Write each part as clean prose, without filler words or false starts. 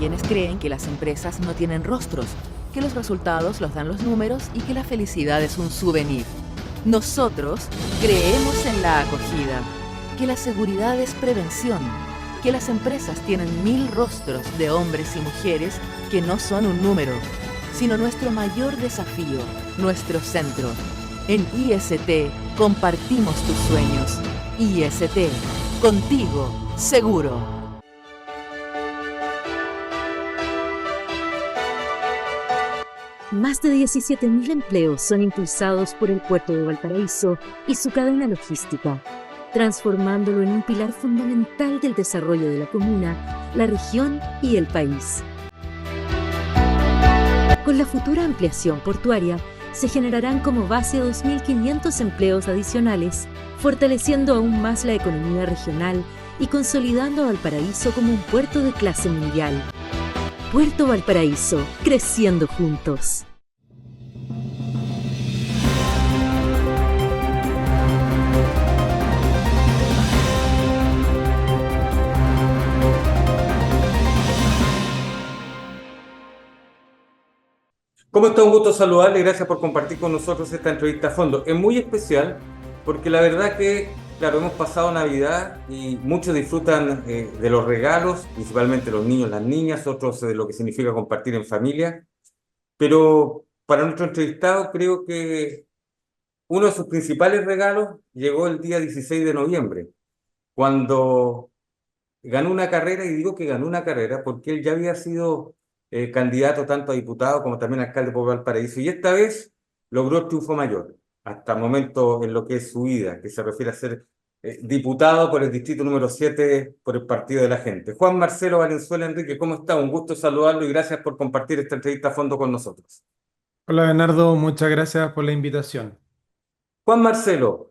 quienes creen que las empresas no tienen rostros, que los resultados los dan los números y que la felicidad es un souvenir. Nosotros creemos en la acogida, que la seguridad es prevención, que las empresas tienen 1000 rostros de hombres y mujeres que no son un número, sino nuestro mayor desafío, nuestro centro. En IST compartimos tus sueños. IST, contigo, seguro. Más de 17.000 empleos son impulsados por el puerto de Valparaíso y su cadena logística, transformándolo en un pilar fundamental del desarrollo de la comuna, la región y el país. Con la futura ampliación portuaria, se generarán como base 2.500 empleos adicionales, fortaleciendo aún más la economía regional y consolidando a Valparaíso como un puerto de clase mundial. Puerto Valparaíso, creciendo juntos. ¿Cómo está? Un gusto saludarle y gracias por compartir con nosotros esta entrevista a fondo. Es muy especial porque la verdad que, claro, hemos pasado Navidad y muchos disfrutan de los regalos, principalmente los niños, las niñas, otros de lo que significa compartir en familia. Pero para nuestro entrevistado creo que uno de sus principales regalos llegó el día 16 de noviembre, cuando ganó una carrera, y digo que ganó una carrera porque él ya había sido candidato tanto a diputado como también a alcalde por Valparaíso, y esta vez logró el triunfo mayor, hasta el momento en lo que es su vida, que se refiere a ser diputado por el distrito número 7 por el Partido de la Gente. Juan Marcelo Valenzuela Enrique, ¿cómo está? Un gusto saludarlo y gracias por compartir esta entrevista a fondo con nosotros. Hola Bernardo, muchas gracias por la invitación. Juan Marcelo,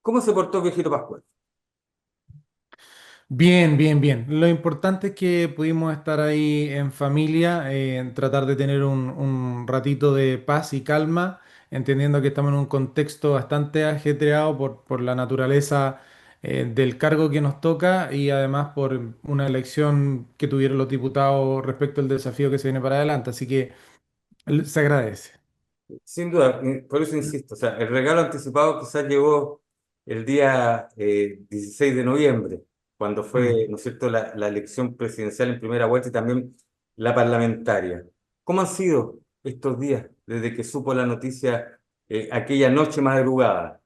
¿cómo se portó el viejito Pascual? Bien, bien, bien. Lo importante es que pudimos estar ahí en familia, tratar de tener un ratito de paz y calma, entendiendo que estamos en un contexto bastante ajetreado por la naturaleza del cargo que nos toca y además por una elección que tuvieron los diputados respecto al desafío que se viene para adelante. Así que se agradece. Sin duda, por eso insisto, o sea, el regalo anticipado quizás llegó el día 16 de noviembre, cuando fue, Mm. ¿no es cierto?, la elección presidencial en primera vuelta y también la parlamentaria. ¿Cómo han sido estos días desde que supo la noticia aquella noche madrugada?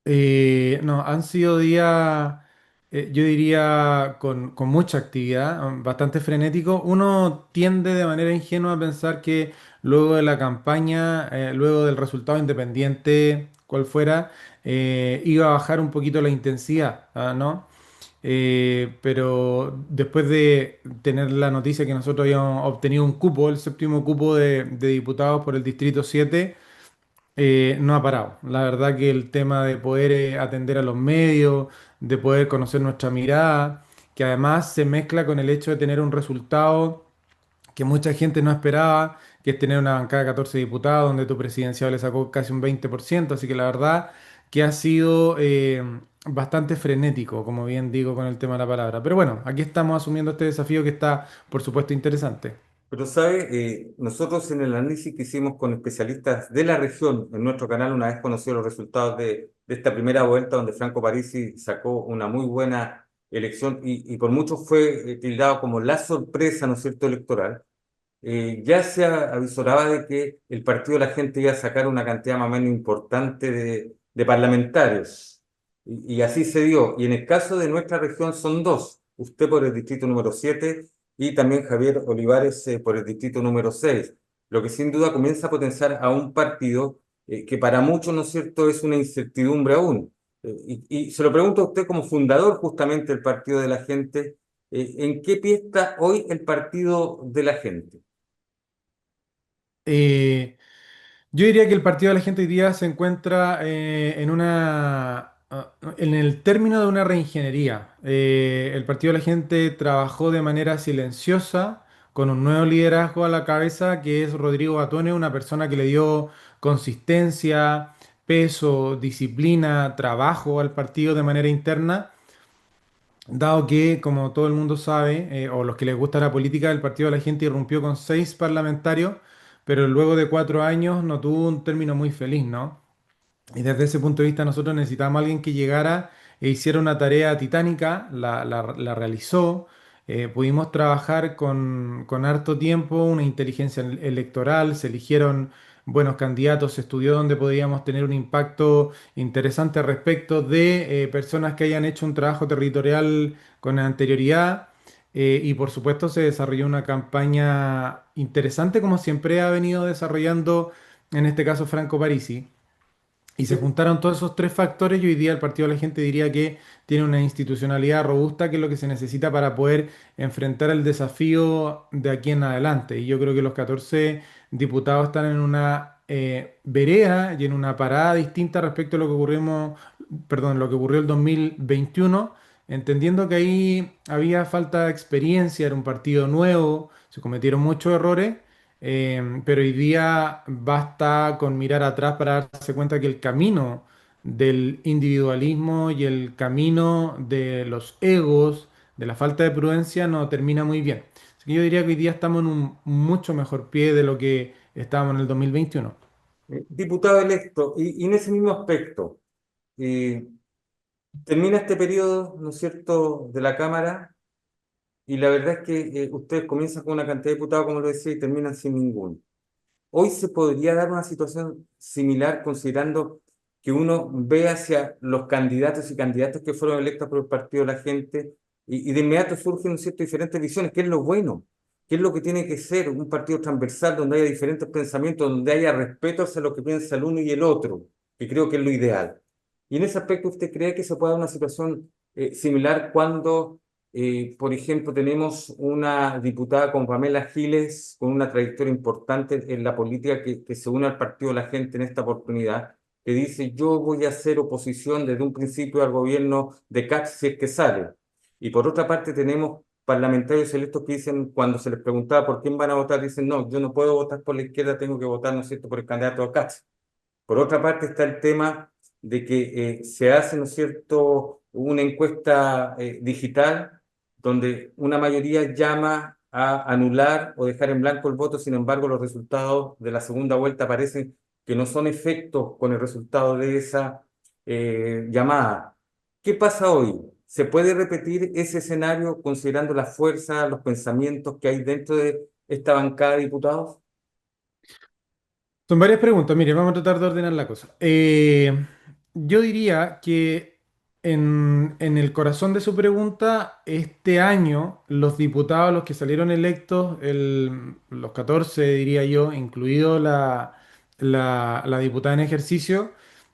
No, han sido días, yo diría, con mucha actividad, bastante frenético. Uno tiende de manera ingenua a pensar que luego de la campaña, luego del resultado independiente, cual fuera, iba a bajar un poquito la intensidad, ¿no? Pero después de tener la noticia que nosotros habíamos obtenido un cupo, el séptimo cupo de diputados por el Distrito 7, no ha parado. La verdad que el tema de poder atender a los medios, de poder conocer nuestra mirada, que además se mezcla con el hecho de tener un resultado que mucha gente no esperaba, que es tener una bancada de 14 diputados, donde tu presidencial le sacó casi un 20%, así que la verdad que ha sido bastante frenético, como bien digo, con el tema de la palabra. Pero bueno, aquí estamos asumiendo este desafío que está, por supuesto, interesante. Pero, ¿sabe? Nosotros en el análisis que hicimos con especialistas de la región en nuestro canal, una vez conocidos los resultados de esta primera vuelta, donde Franco Parisi sacó una muy buena elección y por muchos fue tildado como la sorpresa, ¿no es cierto?, electoral. Ya se avisoraba de que el Partido de la Gente iba a sacar una cantidad más o menos importante de parlamentarios. Y así se dio. Y en el caso de nuestra región son dos. Usted por el distrito número 7 y también Javier Olivares por el distrito número 6. Lo que sin duda comienza a potenciar a un partido que para muchos, ¿no es cierto?, es una incertidumbre aún. Y se lo pregunto a usted como fundador justamente del Partido de la Gente, ¿en qué pie está hoy el Partido de la Gente? Eh, Yo diría que el Partido de la Gente hoy día se encuentra en el término de una reingeniería. El Partido de la Gente trabajó de manera silenciosa, con un nuevo liderazgo a la cabeza, que es Rodrigo Batone, una persona que le dio consistencia, peso, disciplina, trabajo al partido de manera interna. dado que, como todo el mundo sabe, o los que les gusta la política, el Partido de la Gente irrumpió con 6 parlamentarios, pero luego de 4 años no tuvo un término muy feliz, ¿no? Y desde ese punto de vista nosotros necesitábamos a alguien que llegara e hiciera una tarea titánica, la realizó. Pudimos trabajar con harto tiempo, una inteligencia electoral, se eligieron buenos candidatos, se estudió dónde podíamos tener un impacto interesante respecto de personas que hayan hecho un trabajo territorial con anterioridad. Y por supuesto se desarrolló una campaña interesante como siempre ha venido desarrollando en este caso Franco Parisi. Y se Sí. juntaron todos esos 3 factores y hoy día el Partido de la Gente diría que tiene una institucionalidad robusta, que es lo que se necesita para poder enfrentar el desafío de aquí en adelante. Y yo creo que los 14 diputados están en una vereda y en una parada distinta respecto a lo que perdón, lo que ocurrió el 2021, entendiendo que ahí había falta de experiencia, era un partido nuevo, se cometieron muchos errores. Pero hoy día basta con mirar atrás para darse cuenta que el camino del individualismo y el camino de los egos, de la falta de prudencia, no termina muy bien. Así que yo diría que hoy día estamos en un mucho mejor pie de lo que estábamos en el 2021. Diputado electo, y en ese mismo aspecto, eh, termina este periodo, ¿no es cierto?, de la Cámara, y la verdad es que ustedes comienzan con una cantidad de diputados, como lo decía, y terminan sin ninguno. Hoy se podría dar una situación similar considerando que uno ve hacia los candidatos y candidatas que fueron electos por el Partido de la Gente y de inmediato surgen ciertas diferentes visiones. ¿Qué es lo bueno? ¿Qué es lo que tiene que ser un partido transversal donde haya diferentes pensamientos, donde haya respeto hacia lo que piensa el uno y el otro, que creo que es lo ideal? Y en ese aspecto, ¿usted cree que se puede dar una situación similar cuando por ejemplo, tenemos una diputada como Pamela Giles, con una trayectoria importante en la política, que se une al Partido de la Gente en esta oportunidad, que dice, yo voy a hacer oposición desde un principio al gobierno de Katz si es que sale. Y por otra parte tenemos parlamentarios electos que dicen, cuando se les preguntaba por quién van a votar, dicen, no, yo no puedo votar por la izquierda, tengo que votar, ¿no es cierto?, por el candidato de Katz. Por otra parte está el tema de que se hace, ¿no es cierto?, una encuesta digital donde una mayoría llama a anular o dejar en blanco el voto, sin embargo los resultados de la segunda vuelta parecen que no son efectos con el resultado de esa llamada. ¿Qué pasa hoy? ¿Se puede repetir ese escenario considerando la fuerza, los pensamientos que hay dentro de esta bancada de diputados? Son varias preguntas. Mire, vamos a tratar de ordenar la cosa. Yo diría que en el corazón de su pregunta, este año, los diputados, los que salieron electos, los 14, diría yo, incluido la diputada en ejercicio,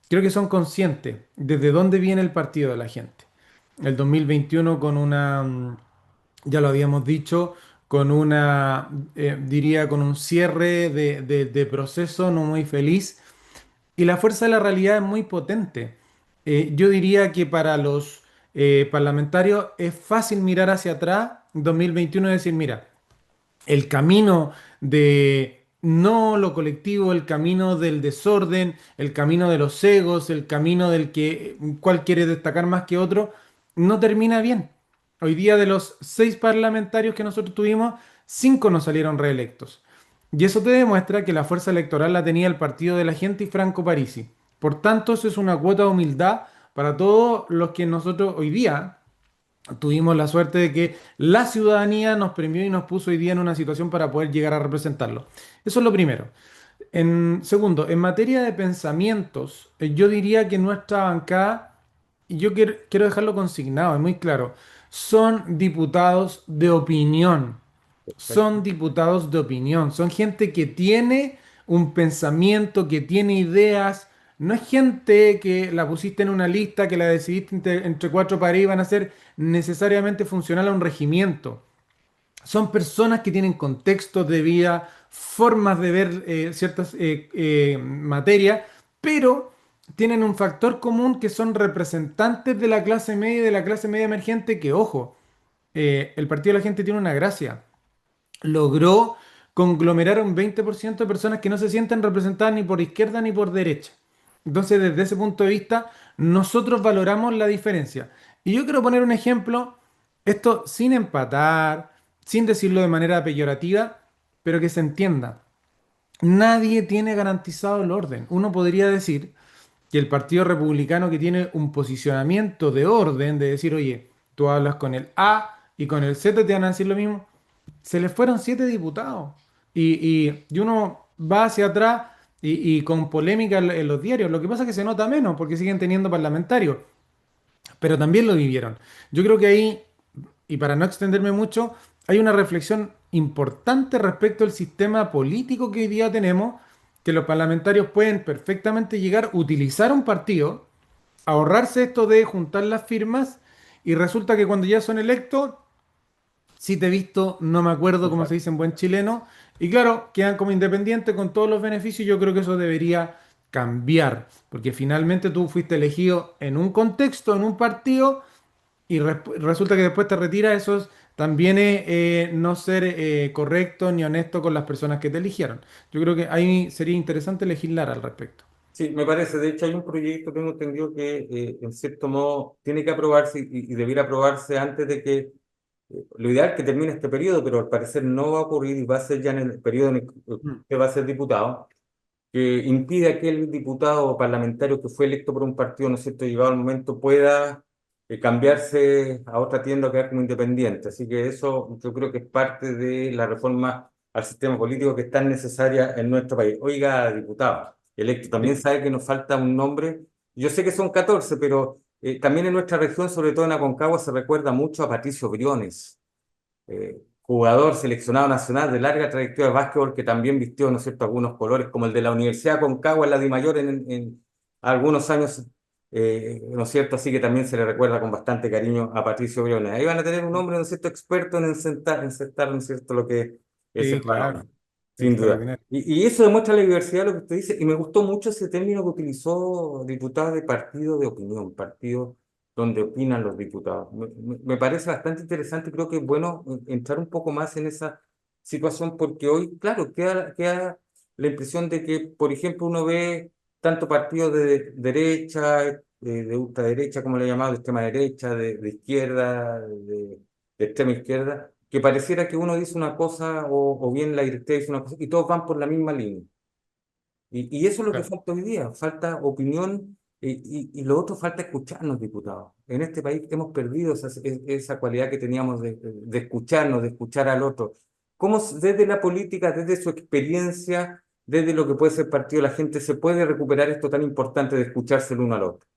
creo que son conscientes desde dónde viene el Partido de la Gente. El 2021 con ya lo habíamos dicho, con diría, con un cierre de proceso no muy feliz. Y la fuerza de la realidad es muy potente. Yo diría que para los parlamentarios es fácil mirar hacia atrás, 2021, y decir, mira, el camino de no lo colectivo, el camino del desorden, el camino de los egos, el camino del que cuál quiere destacar más que otro, no termina bien. Hoy día de los 6 parlamentarios que nosotros tuvimos, 5 nos salieron reelectos. Y eso te demuestra que la fuerza electoral la tenía el Partido de la Gente y Franco Parisi. Por tanto, eso es una cuota de humildad para todos los que nosotros hoy día tuvimos la suerte de que la ciudadanía nos premió y nos puso hoy día en una situación para poder llegar a representarlo. Eso es lo primero. Segundo, en materia de pensamientos, yo diría que nuestra bancada, y yo quiero dejarlo consignado, es muy claro, son diputados de opinión. Son diputados de opinión, son gente que tiene un pensamiento, que tiene ideas. No es gente que la pusiste en una lista, que la decidiste entre 4 paredes y van a ser necesariamente funcional a un regimiento. Son personas que tienen contextos de vida, formas de ver ciertas materias, pero tienen un factor común que son representantes de la clase media y de la clase media emergente que, ojo, el Partido de la Gente tiene una gracia. Logró conglomerar a un 20% de personas que no se sienten representadas ni por izquierda ni por derecha. Entonces, desde ese punto de vista, nosotros valoramos la diferencia. Y yo quiero poner un ejemplo Esto sin empatar, sin decirlo de manera peyorativa, pero que se entienda. Nadie tiene garantizado el orden. Uno podría decir que el Partido Republicano, que tiene un posicionamiento de orden, de decir, oye, tú hablas con el A y con el Z te van a decir lo mismo, se les fueron 7 diputados. Y uno va hacia atrás y con polémica en los diarios. Lo que pasa es que se nota menos porque siguen teniendo parlamentarios, pero también lo vivieron. Yo creo que ahí, y para no extenderme mucho, hay una reflexión importante respecto al sistema político que hoy día tenemos, que los parlamentarios pueden perfectamente llegar a utilizar un partido, ahorrarse esto de juntar las firmas, y resulta que cuando ya son electos, si te he visto, no me acuerdo cómo se dice en buen chileno, y claro, quedan como independientes con todos los beneficios. Yo creo que eso debería cambiar, porque finalmente tú fuiste elegido en un contexto, en un partido, y resulta que después te retiras. Eso también es no ser correcto ni honesto con las personas que te eligieron. Yo creo que ahí sería interesante legislar al respecto. Sí, me parece. De hecho, hay un proyecto, tengo entendido que en cierto modo tiene que aprobarse y debiera aprobarse antes de que, lo ideal es que termine este periodo, pero al parecer no va a ocurrir y va a ser ya en el periodo en el Mm. que va a ser diputado, que impide a que el diputado o parlamentario que fue electo por un partido, ¿no es cierto?, llegado el momento, pueda cambiarse a otra tienda o quedar como independiente. Así que eso yo creo que es parte de la reforma al sistema político que es tan necesaria en nuestro país. Oiga, diputado electo, también Sí. sabe que nos falta un nombre. Yo sé que son 14, pero también en nuestra región, sobre todo en Aconcagua, se recuerda mucho a Patricio Briones, jugador seleccionado nacional de larga trayectoria de básquetbol, que también vistió, ¿no es cierto?, algunos colores, como el de la Universidad de Aconcagua en la Dimayor en algunos años, ¿no es cierto? Así que también se le recuerda con bastante cariño a Patricio Briones. Ahí van a tener un hombre, ¿no es cierto?, experto en encetar, ¿no es cierto?, lo que es el Sí, balón, claro. sin duda. Extraordinario. Y eso demuestra la diversidad, lo que usted dice, y me gustó mucho ese término que utilizó diputado de partido de opinión, partido donde opinan los diputados. Me parece bastante interesante y creo que es bueno entrar un poco más en esa situación porque hoy, claro, queda la impresión de que, por ejemplo, uno ve tanto partidos de derecha, de ultraderecha, como le he llamado, de extrema derecha, de izquierda, de extrema izquierda, que pareciera que uno dice una cosa o bien la directiva dice una cosa y todos van por la misma línea. Y eso es lo que Claro. falta hoy día, falta opinión y lo otro falta escucharnos, diputados. En este país hemos perdido esa cualidad que teníamos de escucharnos, de escuchar al otro. ¿Cómo desde la política, desde su experiencia, desde lo que puede ser partido, la gente se puede recuperar esto tan importante de escucharse el uno al otro?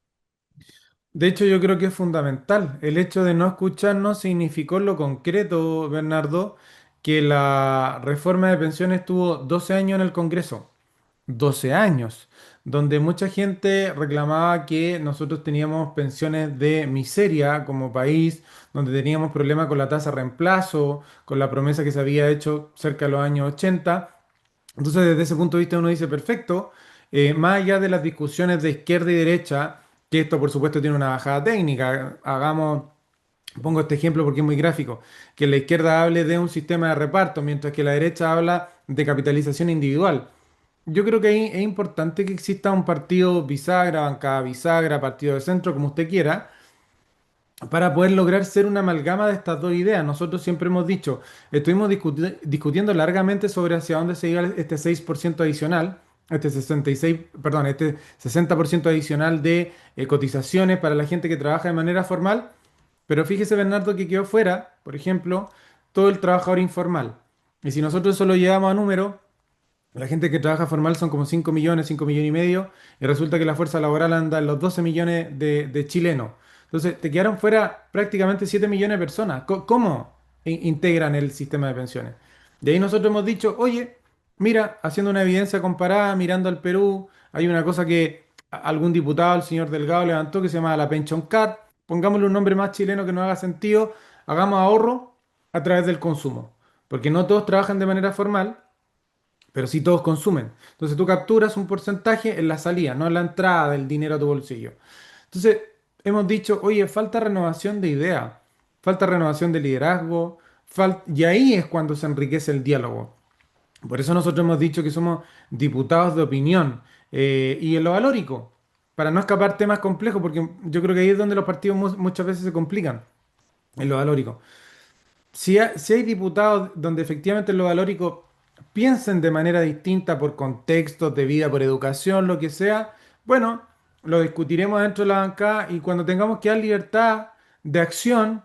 De hecho, yo creo que es fundamental. El hecho de no escucharnos significó en lo concreto, Bernardo, que la reforma de pensiones tuvo 12 años en el Congreso. 12 años, donde mucha gente reclamaba que nosotros teníamos pensiones de miseria como país, donde teníamos problemas con la tasa de reemplazo, con la promesa que se había hecho cerca de los años 80. Entonces, desde ese punto de vista uno dice, perfecto, más allá de las discusiones de izquierda y derecha, que esto por supuesto tiene una bajada técnica, hagamos, pongo este ejemplo porque es muy gráfico, que la izquierda hable de un sistema de reparto, mientras que la derecha habla de capitalización individual. Yo creo que ahí es importante que exista un partido bisagra, bancada bisagra, partido de centro, como usted quiera, para poder lograr ser una amalgama de estas dos ideas. Nosotros siempre hemos dicho, estuvimos discutiendo largamente sobre hacia dónde se iba este 6% adicional, este 66, perdón, este 60% adicional de cotizaciones para la gente que trabaja de manera formal, pero fíjese, Bernardo, que quedó fuera, por ejemplo, todo el trabajador informal. Y si nosotros eso lo llevamos a números, la gente que trabaja formal son como 5 millones, 5 millones y medio, y resulta que la fuerza laboral anda en los 12 millones de chilenos. Entonces, te quedaron fuera prácticamente 7 millones de personas. ¿Cómo integran el sistema de pensiones? De ahí nosotros hemos dicho, oye, mira, haciendo una evidencia comparada, mirando al Perú, hay una cosa que algún diputado, el señor Delgado, levantó que se llama la Pension Card. Pongámosle un nombre más chileno que no haga sentido, hagamos ahorro a través del consumo. Porque no todos trabajan de manera formal, pero sí todos consumen. Entonces tú capturas un porcentaje en la salida, no en la entrada del dinero a tu bolsillo. Entonces hemos dicho, oye, falta renovación de idea, falta renovación de liderazgo, y ahí es cuando se enriquece el diálogo. Por eso nosotros hemos dicho que somos diputados de opinión, y en lo valórico, para no escapar temas complejos, porque yo creo que ahí es donde los partidos muchas veces se complican. en lo valórico. Si hay diputados donde efectivamente en lo valórico piensen de manera distinta por contextos de vida, por educación, lo que sea, bueno, lo discutiremos dentro de la bancada y cuando tengamos que dar libertad de acción,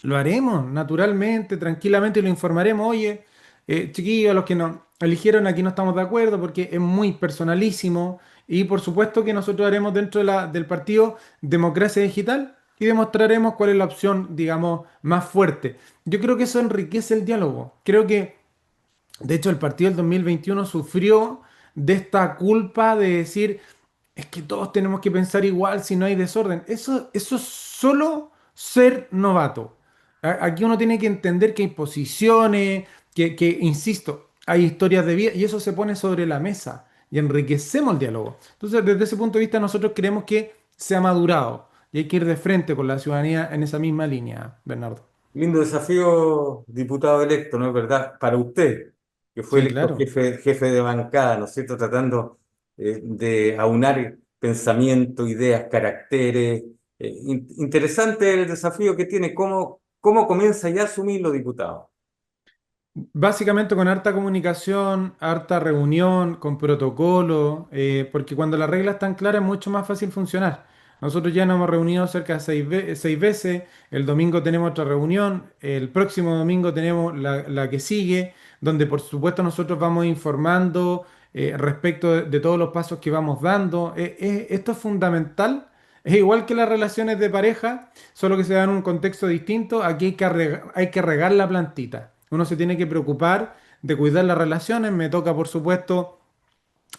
lo haremos naturalmente, tranquilamente y lo informaremos. Oye, chiquillos, los que nos eligieron aquí no estamos de acuerdo porque es muy personalísimo. Y por supuesto que nosotros haremos dentro de del partido Democracia Digital y demostraremos cuál es la opción, digamos, más fuerte. Yo creo que eso enriquece el diálogo. Creo que, de hecho, el partido del 2021 sufrió de esta culpa de decir, es que todos tenemos que pensar igual si no hay desorden. Eso es solo ser novato. Aquí uno tiene que entender que hay posiciones, insisto, hay historias de vida y eso se pone sobre la mesa y enriquecemos el diálogo. Entonces, desde ese punto de vista, nosotros creemos que se ha madurado y hay que ir de frente con la ciudadanía en esa misma línea, Bernardo. Lindo desafío, diputado electo, ¿no es verdad? Para usted, que fue Sí, electo claro. jefe de bancada, ¿no es cierto? Tratando de aunar pensamiento, ideas, caracteres. Interesante el desafío que tiene. ¿Cómo comienza ya a asumirlo, diputado? Básicamente con harta comunicación, harta reunión, con protocolo, porque cuando las reglas están claras es mucho más fácil funcionar. Nosotros ya nos hemos reunido cerca de 6 veces, el domingo tenemos otra reunión, el próximo domingo tenemos la que sigue, donde por supuesto nosotros vamos informando respecto de todos los pasos que vamos dando. Esto es fundamental, es igual que las relaciones de pareja, solo que se da en un contexto distinto. Aquí hay que regar la plantita. Uno se tiene que preocupar de cuidar las relaciones. Me toca, por supuesto,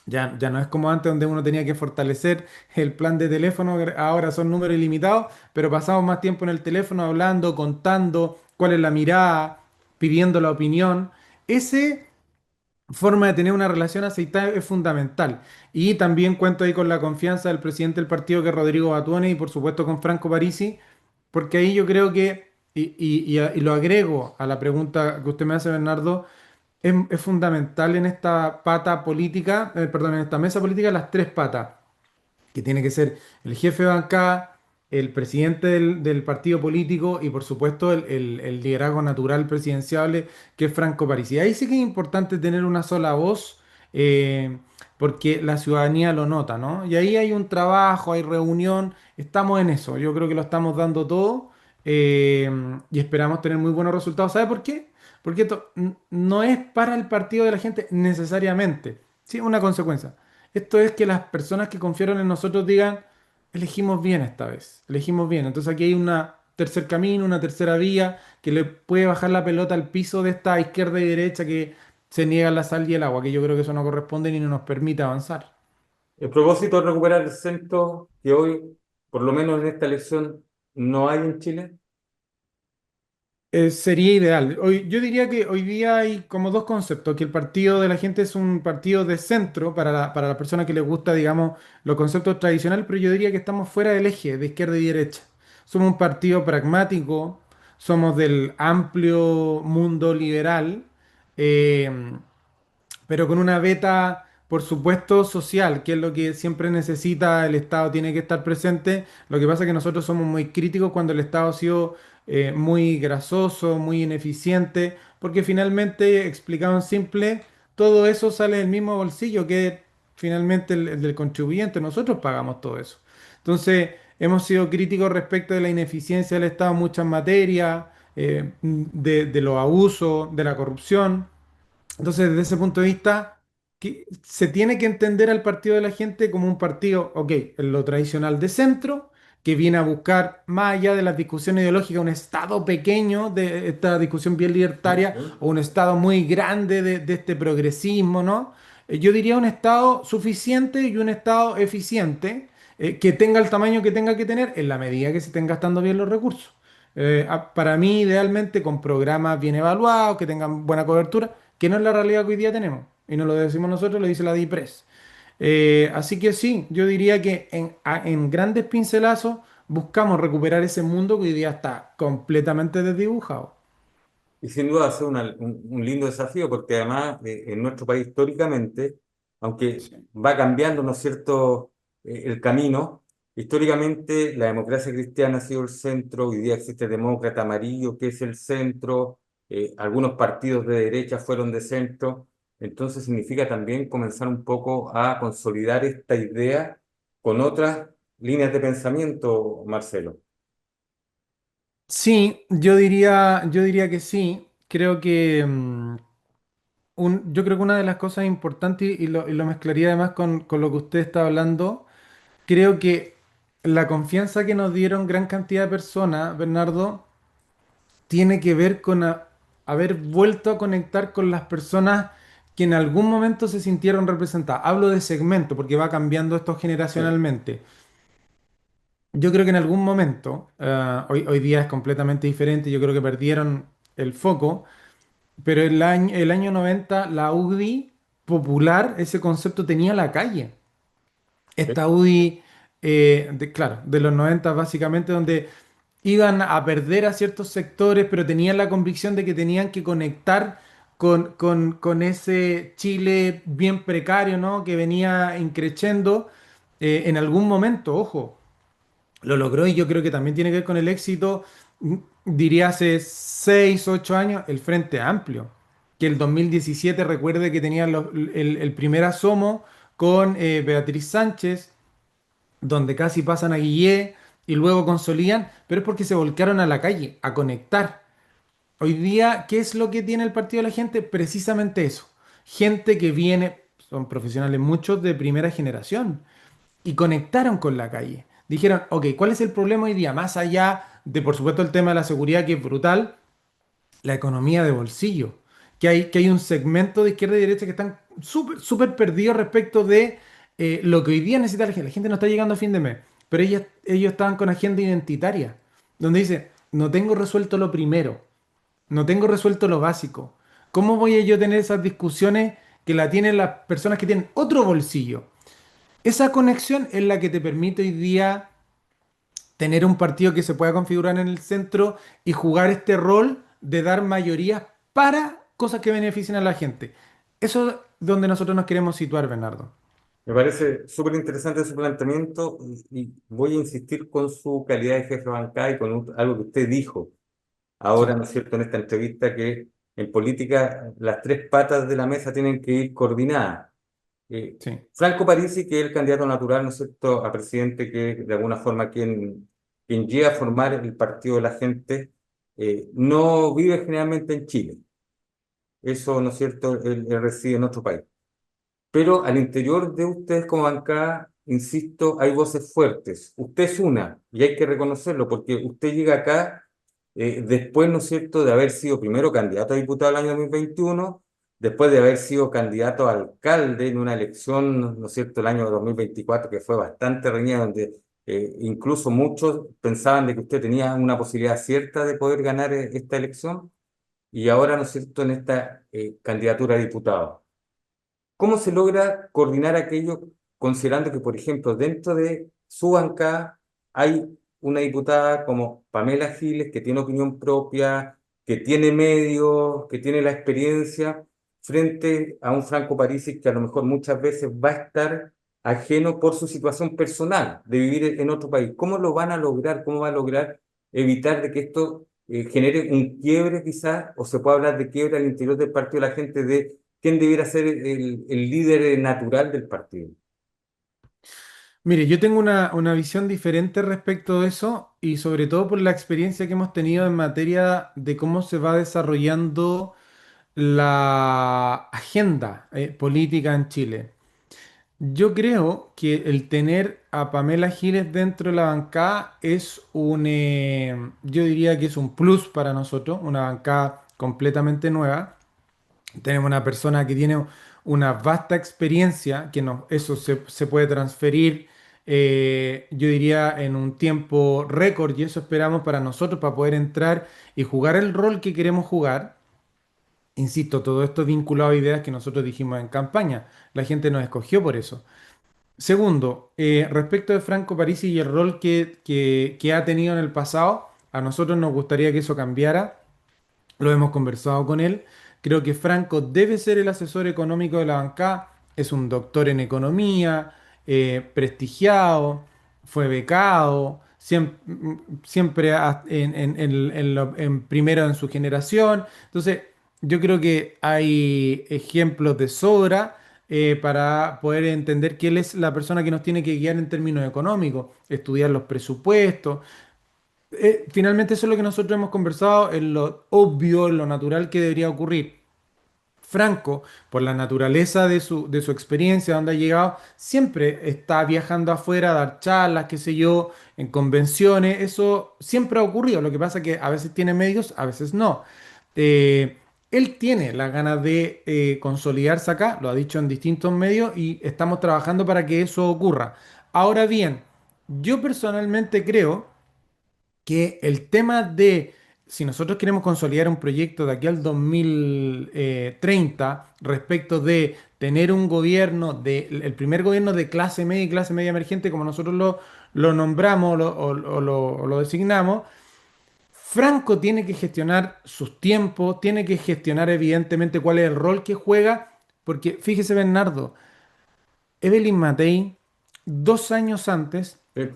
ya no es como antes donde uno tenía que fortalecer el plan de teléfono, ahora son números ilimitados, pero pasamos más tiempo en el teléfono hablando, contando cuál es la mirada, pidiendo la opinión. Ese forma de tener una relación aceitada es fundamental. Y también cuento ahí con la confianza del presidente del partido, que es Rodrigo Batuone, y por supuesto con Franco Parisi, porque ahí yo creo que, y lo agrego a la pregunta que usted me hace, Bernardo, es fundamental en esta pata política, perdón, en esta mesa política, las tres patas que tiene que ser el jefe de bancada, el presidente del partido político y por supuesto el liderazgo natural presidenciable que es Franco Parisi. Ahí sí que es importante tener una sola voz porque la ciudadanía lo nota, ¿no? Y ahí hay un trabajo, hay reunión, estamos en eso, yo creo que lo estamos dando todo eh, y esperamos tener muy buenos resultados. ¿Sabe por qué? Porque esto no es para el partido de la gente necesariamente, sí, una consecuencia. Esto es que las personas que confiaron en nosotros digan, elegimos bien esta vez, elegimos bien. Entonces aquí hay un tercer camino, una tercera vía que le puede bajar la pelota al piso de esta izquierda y derecha que se niegan la sal y el agua, que yo creo que eso no corresponde ni nos permite avanzar. El propósito de recuperar el centro que hoy, por lo menos en esta elección, no hay en Chile. Sería ideal. Yo diría que hoy día hay como dos conceptos, que el partido de la gente es un partido de centro para la persona que le gusta, digamos, los conceptos tradicionales, pero yo diría que estamos fuera del eje de izquierda y derecha. Somos un partido pragmático, somos del amplio mundo liberal, eh, pero con una beta, por supuesto, social, que es lo que siempre necesita el Estado, tiene que estar presente. Lo que pasa es que nosotros somos muy críticos cuando el Estado ha sido muy grasoso, muy ineficiente, porque finalmente, explicado en simple, todo eso sale del mismo bolsillo que finalmente el del contribuyente. Nosotros pagamos todo eso. Entonces, hemos sido críticos respecto de la ineficiencia del Estado en muchas materias, de los abusos, de la corrupción. Entonces, desde ese punto de vista, que se tiene que entender al partido de la gente como un partido, ok, en lo tradicional de centro, que viene a buscar, más allá de las discusiones ideológicas, un Estado pequeño de esta discusión bien libertaria o un Estado muy grande de este progresismo, ¿no? Yo diría un Estado suficiente y un Estado eficiente, que tenga el tamaño que tenga que tener en la medida que se estén gastando bien los recursos. Para mí, idealmente, con programas bien evaluados, que tengan buena cobertura, que no es la realidad que hoy día tenemos. Y no lo decimos nosotros, lo dice la DIPRES. Así que sí, yo diría que en grandes pincelazos buscamos recuperar ese mundo que hoy día está completamente desdibujado. Y sin duda va a ser un lindo desafío porque además en nuestro país históricamente, aunque Sí. va cambiando, ¿no es cierto?, el camino, Históricamente, la democracia cristiana ha sido el centro, hoy día existe el demócrata amarillo, que es el centro, algunos partidos de derecha fueron de centro, entonces significa también comenzar un poco a consolidar esta idea con otras líneas de pensamiento, Marcelo. Sí, yo diría que sí. Creo que yo creo que una de las cosas importantes, y lo mezclaría además con lo que usted está hablando, creo que la confianza que nos dieron gran cantidad de personas, Bernardo, tiene que ver con haber vuelto a conectar con las personas que en algún momento se sintieron representadas. Hablo de segmento, porque va cambiando esto Sí. generacionalmente. Yo creo que en algún momento, hoy día es completamente diferente, yo creo que perdieron el foco, pero el año 90 la UDI popular, ese concepto tenía la calle. Sí. Esta UDI, claro, de los 90 básicamente, donde iban a perder a ciertos sectores, pero tenían la convicción de que tenían que conectar con ese Chile bien precario, ¿no? Que venía increciendo en algún momento, ojo, lo logró y yo creo que también tiene que ver con el éxito, diría hace 6 8 años, el Frente Amplio, que el 2017 recuerde que tenían el primer asomo con Beatriz Sánchez, donde casi pasan a Guillé y luego consolidan, pero es porque se volcaron a la calle, a conectar. Hoy día, ¿qué es lo que tiene el Partido de la Gente? Precisamente eso. Gente que viene, son profesionales muchos de primera generación, y conectaron con la calle. Dijeron, ok, ¿cuál es el problema hoy día? Más allá de, por supuesto, el tema de la seguridad, que es brutal, la economía de bolsillo. Que hay un segmento de izquierda y derecha que están súper, súper perdidos respecto de lo que hoy día necesita la gente. La gente no está llegando a fin de mes, pero ellos estaban con agenda identitaria, donde dice, no tengo resuelto lo primero, no tengo resuelto lo básico. ¿Cómo voy a yo tener esas discusiones que la tienen las personas que tienen otro bolsillo? Esa conexión es la que te permite hoy día tener un partido que se pueda configurar en el centro y jugar este rol de dar mayorías para cosas que beneficien a la gente. Eso es donde nosotros nos queremos situar, Bernardo. Me parece súper interesante su planteamiento y voy a insistir con su calidad de jefe de bancada y con algo que usted dijo ahora, Sí, ¿no es cierto?, en esta entrevista, que en política las tres patas de la mesa tienen que ir coordinadas. sí. Franco Parisi, que es el candidato natural, ¿no es cierto?, a presidente, que de alguna forma quien llega a formar el partido de la gente, no vive generalmente en Chile. Eso, ¿no es cierto?, él reside en otro país. Pero al interior de ustedes como bancada, insisto, hay voces fuertes. Usted es una, y hay que reconocerlo, porque usted llega acá después, ¿no es cierto?, de haber sido primero candidato a diputado el año 2021, después de haber sido candidato a alcalde en una elección, ¿no es cierto?, el año 2024, que fue bastante reñida, donde incluso muchos pensaban de que usted tenía una posibilidad cierta de poder ganar esta elección, y ahora, ¿no es cierto?, en esta candidatura a diputado. ¿Cómo se logra coordinar aquello considerando que, por ejemplo, dentro de su bancada hay una diputada como Pamela Giles que tiene opinión propia, que tiene medios, que tiene la experiencia, frente a un Franco Parisi que a lo mejor muchas veces va a estar ajeno por su situación personal de vivir en otro país? ¿Cómo lo van a lograr? ¿Cómo va a lograr evitar de que esto genere un quiebre quizás, o se pueda hablar de quiebre al interior del partido de la gente, de quién debiera ser el líder natural del partido? Mire, yo tengo una visión diferente respecto de eso y sobre todo por la experiencia que hemos tenido en materia de cómo se va desarrollando la agenda política en Chile. Yo creo que el tener a Pamela Giles dentro de la bancada es yo diría que es un plus para nosotros, una bancada completamente nueva. Tenemos una persona que tiene una vasta experiencia, eso se puede transferir, yo diría, en un tiempo récord y eso esperamos para nosotros, para poder entrar y jugar el rol que queremos jugar. Insisto, todo esto vinculado a ideas que nosotros dijimos en campaña. La gente nos escogió por eso. Segundo, respecto de Franco Parisi y el rol que ha tenido en el pasado, a nosotros nos gustaría que eso cambiara. Lo hemos conversado con él. Creo que Franco debe ser el asesor económico de la bancada. Es un doctor en economía, prestigiado, fue becado, siempre, en primero en su generación. Entonces, yo creo que hay ejemplos de sobra para poder entender que él es la persona que nos tiene que guiar en términos económicos, estudiar los presupuestos. Finalmente eso es lo que nosotros hemos conversado, en lo obvio, en lo natural que debería ocurrir. Franco, por la naturaleza de su experiencia, donde ha llegado, siempre está viajando afuera a dar charlas, qué sé yo, en convenciones. Eso siempre ha ocurrido. Lo que pasa es que a veces tiene medios, a veces no. Él tiene las ganas de consolidarse acá, lo ha dicho en distintos medios y estamos trabajando para que eso ocurra. Ahora bien, yo personalmente creo que el tema de si nosotros queremos consolidar un proyecto de aquí al 2030 respecto de tener un gobierno, el primer gobierno de clase media y clase media emergente, como nosotros lo nombramos o lo designamos, Franco tiene que gestionar sus tiempos, tiene que gestionar evidentemente cuál es el rol que juega, porque fíjese Bernardo, Evelyn Matei, 2 años antes, Sí.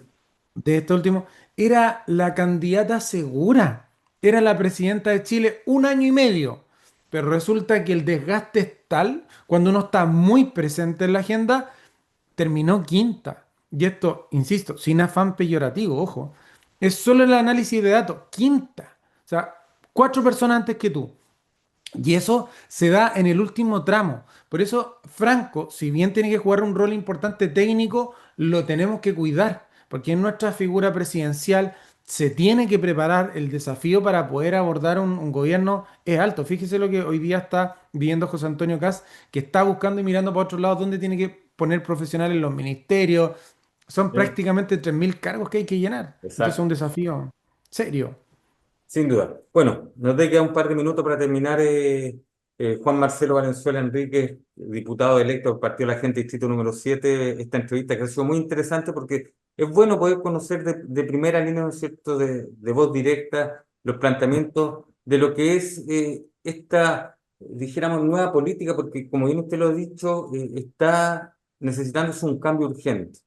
de esto último, era la candidata segura. Era la presidenta de Chile 1 año y medio. Pero resulta que el desgaste es tal, cuando uno está muy presente en la agenda, terminó quinta. Y esto, insisto, sin afán peyorativo, ojo, es solo el análisis de datos, quinta. O sea, 4 personas antes que tú. Y eso se da en el último tramo. Por eso, Franco, si bien tiene que jugar un rol importante técnico, lo tenemos que cuidar, porque en nuestra figura presidencial se tiene que preparar el desafío para poder abordar un gobierno es alto. Fíjese lo que hoy día está viendo José Antonio Kast, que está buscando y mirando para otro lado dónde tiene que poner profesionales en los ministerios. Son Sí, prácticamente 3.000 cargos que hay que llenar. Entonces es un exacto. desafío serio. Sin duda. Bueno, nos queda un par de minutos para terminar. Juan Marcelo Valenzuela Enríquez, diputado electo por Partido de la Gente, distrito número 7, esta entrevista que ha sido muy interesante porque es bueno poder conocer de primera línea, ¿no es cierto?, de voz directa, los planteamientos de lo que es esta, dijéramos, nueva política, porque como bien usted lo ha dicho, está necesitándose un cambio urgente.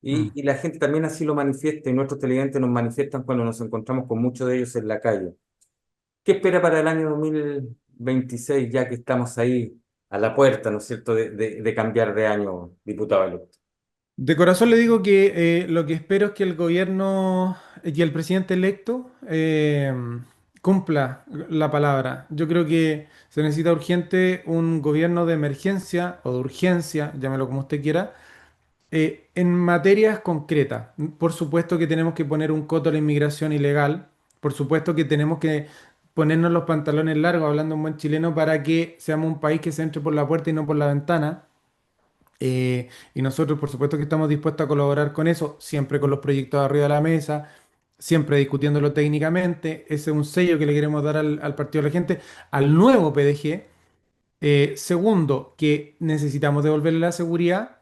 Mm. Y la gente también así lo manifiesta y nuestros televidentes nos manifiestan cuando nos encontramos con muchos de ellos en la calle. ¿Qué espera para el año 2026 ya que estamos ahí a la puerta, ¿no es cierto?, de cambiar de año, diputado electo. De corazón le digo que lo que espero es que el gobierno y el presidente electo cumpla la palabra. Yo creo que se necesita urgente un gobierno de emergencia o de urgencia, llámelo como usted quiera, en materias concretas. Por supuesto que tenemos que poner un coto a la inmigración ilegal. Por supuesto que tenemos que ponernos los pantalones largos, hablando en buen chileno, para que seamos un país que se entre por la puerta y no por la ventana. Y nosotros, por supuesto, que estamos dispuestos a colaborar con eso, siempre con los proyectos arriba de la mesa, siempre discutiéndolo técnicamente. Ese es un sello que le queremos dar al Partido de la Gente, al nuevo PDG. Segundo, que necesitamos devolverle la seguridad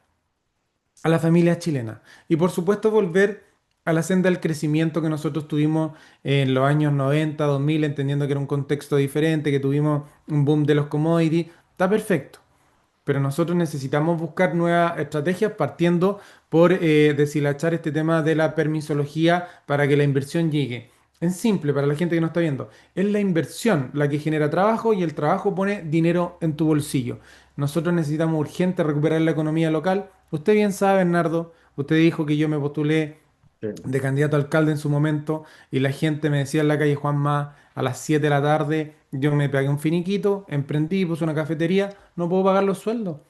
a la familia chilena. Y por supuesto, volver a la senda del crecimiento que nosotros tuvimos en los años 90, 2000, entendiendo que era un contexto diferente, que tuvimos un boom de los commodities. Está perfecto, pero nosotros necesitamos buscar nuevas estrategias partiendo por deshilachar este tema de la permisología para que la inversión llegue. En simple, para la gente que no está viendo, es la inversión la que genera trabajo y el trabajo pone dinero en tu bolsillo. Nosotros necesitamos urgente recuperar la economía local. Usted bien sabe, Bernardo, usted dijo que yo me postulé Sí. de candidato a alcalde en su momento y la gente me decía en la calle Juanma a las 7 de la tarde, yo me pegué un finiquito, emprendí, puse una cafetería, no puedo pagar los sueldos,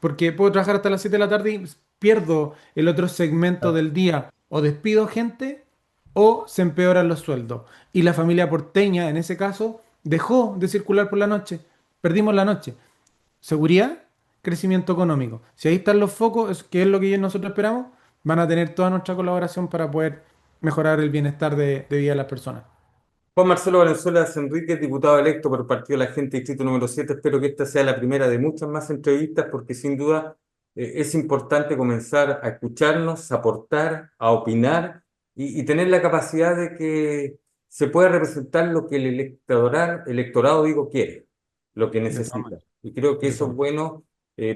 porque puedo trabajar hasta las 7 de la tarde y pierdo el otro segmento Ah, del día, o despido gente o se empeoran los sueldos. Y la familia porteña, en ese caso, dejó de circular por la noche, perdimos la noche. Seguridad, crecimiento económico. Si ahí están los focos, que es lo que nosotros esperamos, van a tener toda nuestra colaboración para poder mejorar el bienestar de vida de las personas. Juan Marcelo Valenzuela Enríquez, diputado electo por el Partido de la Gente, distrito número 7. Espero que esta sea la primera de muchas más entrevistas porque sin duda es importante comenzar a escucharnos, a aportar, a opinar y tener la capacidad de que se pueda representar lo que el electorado digo, quiere, lo que De todas necesita. maneras. Y creo que De eso todas es maneras. bueno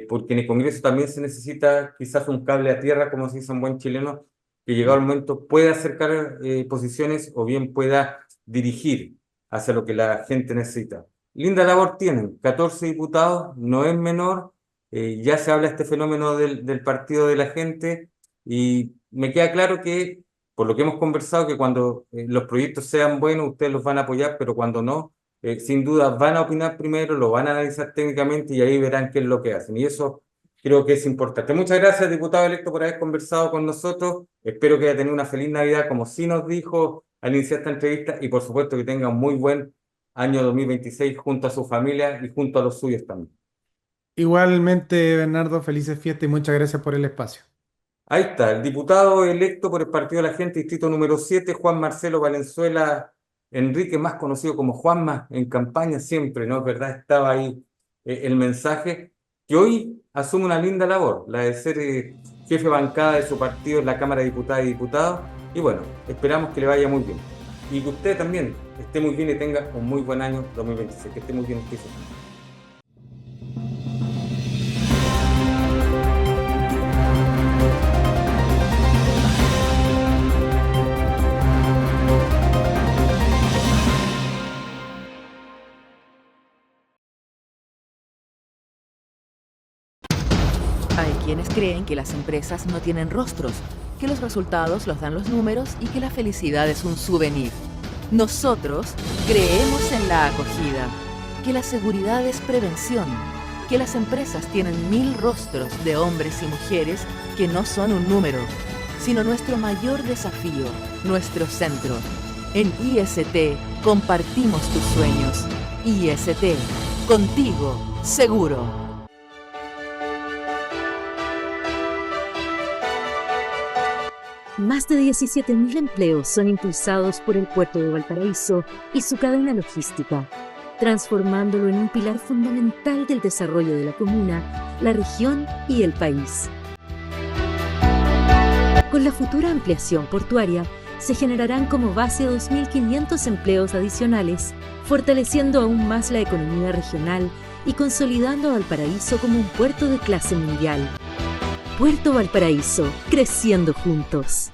porque en el Congreso también se necesita quizás un cable a tierra, como se dice en buen chileno, que llegado el momento pueda acercar posiciones o bien pueda dirigir hacia lo que la gente necesita. Linda labor tienen, 14 diputados, no es menor, ya se habla de este fenómeno del partido de la gente y me queda claro que, por lo que hemos conversado, que cuando los proyectos sean buenos, ustedes los van a apoyar, pero cuando no, sin duda van a opinar primero, lo van a analizar técnicamente y ahí verán qué es lo que hacen. Y eso creo que es importante. Muchas gracias, diputado electo, por haber conversado con nosotros. Espero que haya tenido una feliz Navidad, como sí nos dijo al iniciar esta entrevista, y por supuesto que tenga un muy buen año 2026 junto a su familia y junto a los suyos también. Igualmente, Bernardo, felices fiestas y muchas gracias por el espacio. Ahí está, el diputado electo por el Partido de la Gente, distrito número 7, Juan Marcelo Valenzuela Enrique, más conocido como Juanma, en campaña siempre, ¿no? ¿Verdad? Estaba ahí el mensaje, que hoy asume una linda labor, la de ser jefe de bancada de su partido en la Cámara de Diputadas y Diputados, y bueno, esperamos que le vaya muy bien. Y que usted también esté muy bien y tenga un muy buen año 2026, que esté muy bien usted. Hay quienes creen que las empresas no tienen rostros, que los resultados los dan los números y que la felicidad es un souvenir. Nosotros creemos en la acogida, que la seguridad es prevención, que las empresas tienen 1000 rostros de hombres y mujeres que no son un número, sino nuestro mayor desafío, nuestro centro. En IST compartimos tus sueños. IST, contigo, seguro. Más de 17.000 empleos son impulsados por el puerto de Valparaíso y su cadena logística, transformándolo en un pilar fundamental del desarrollo de la comuna, la región y el país. Con la futura ampliación portuaria, se generarán como base 2.500 empleos adicionales, fortaleciendo aún más la economía regional y consolidando a Valparaíso como un puerto de clase mundial. Puerto Valparaíso, creciendo juntos.